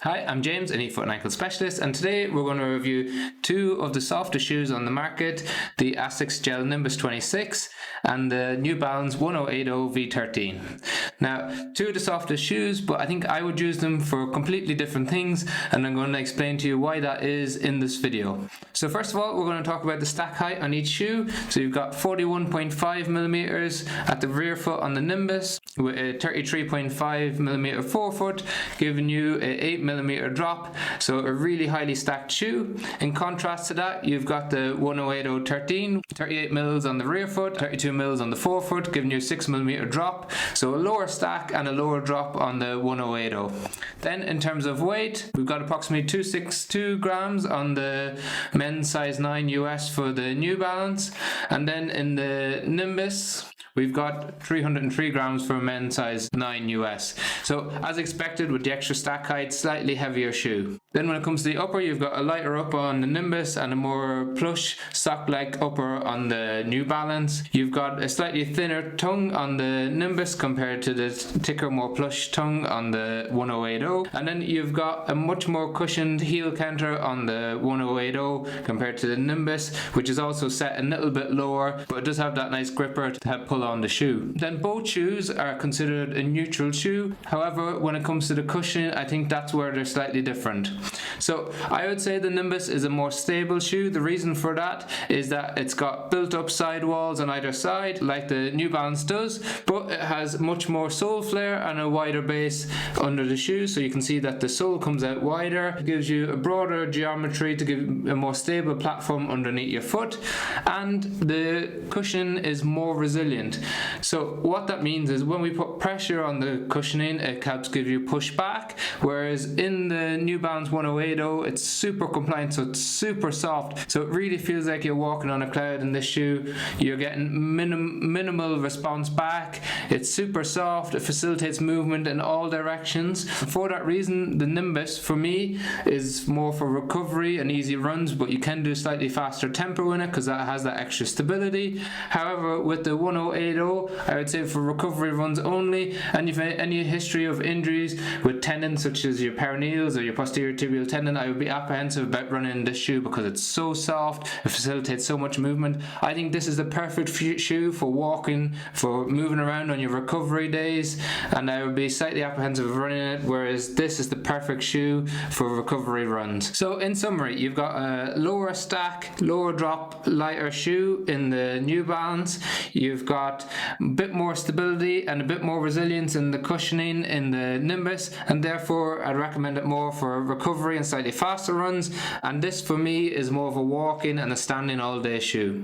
Hi, I'm James, an foot and ankle specialist, and today we're going to review two of the softest shoes on the market, the Asics Gel-Nimbus 26 and the New Balance 1080 V13. Now, two of the softest shoes, but I think I would use them for completely different things, and I'm going to explain to you why that is in this video. So first of all, we're going to talk about the stack height on each shoe. So you've got 41.5 millimeters at the rear foot on the Nimbus, with a 33.5 millimeter forefoot, giving you an 8 millimeter drop, so a really highly stacked shoe. In contrast to that, you've got the 1080 13, 38 mils on the rear foot, 32 mils on the forefoot, giving you a 6 millimeter drop, so a lower stack and a lower drop on the 1080. Then in terms of weight, we've got approximately 262 grams on the men's size 9 US for the New Balance, and then in the Nimbus we've got 303 grams for a men's size 9 US. So as expected, with the extra stack height, slightly heavier shoe. Then when it comes to the upper, you've got a lighter upper on the Nimbus and a more plush sock-like upper on the New Balance. You've got a slightly thinner tongue on the Nimbus compared to the thicker, more plush tongue on the 1080. And then you've got a much more cushioned heel counter on the 1080 compared to the Nimbus, which is also set a little bit lower, but it does have that nice gripper to help pull on the shoe. Then both shoes are considered a neutral shoe. However, when it comes to the cushion, I think that's where they're slightly different. So I would say the Nimbus is a more stable shoe. The reason for that is that it's got built up sidewalls on either side like the New Balance does, but it has much more sole flare and a wider base under the shoe, so you can see that the sole comes out wider. It gives you a broader geometry to give a more stable platform underneath your foot, and the cushion is more resilient. So what that means is when we put pressure on the cushioning, it helps give you pushback, whereas in the New Balance 1080 it's super compliant, so it's super soft, so it really feels like you're walking on a cloud in this shoe. You're getting minimal response back. It's super soft, it facilitates movement in all directions. For that reason, the Nimbus for me is more for recovery and easy runs, but you can do slightly faster tempo in it because that has that extra stability. However, with the 1080, I would say for recovery runs only, and if you have any history of injuries with tendons such as your peroneals or your posterior tibial tendon, I would be apprehensive about running in this shoe because it's so soft, it facilitates so much movement. I think this is the perfect shoe for walking, for moving around on your recovery days, and I would be slightly apprehensive of running it, whereas this is the perfect shoe for recovery runs. So in summary, you've got a lower stack, lower drop, lighter shoe in the New Balance. You've got a bit more stability and a bit more resilience in the cushioning in the Nimbus, and therefore I'd recommend it more for recovery and slightly faster runs, and this for me is more of a walking and a standing all day shoe.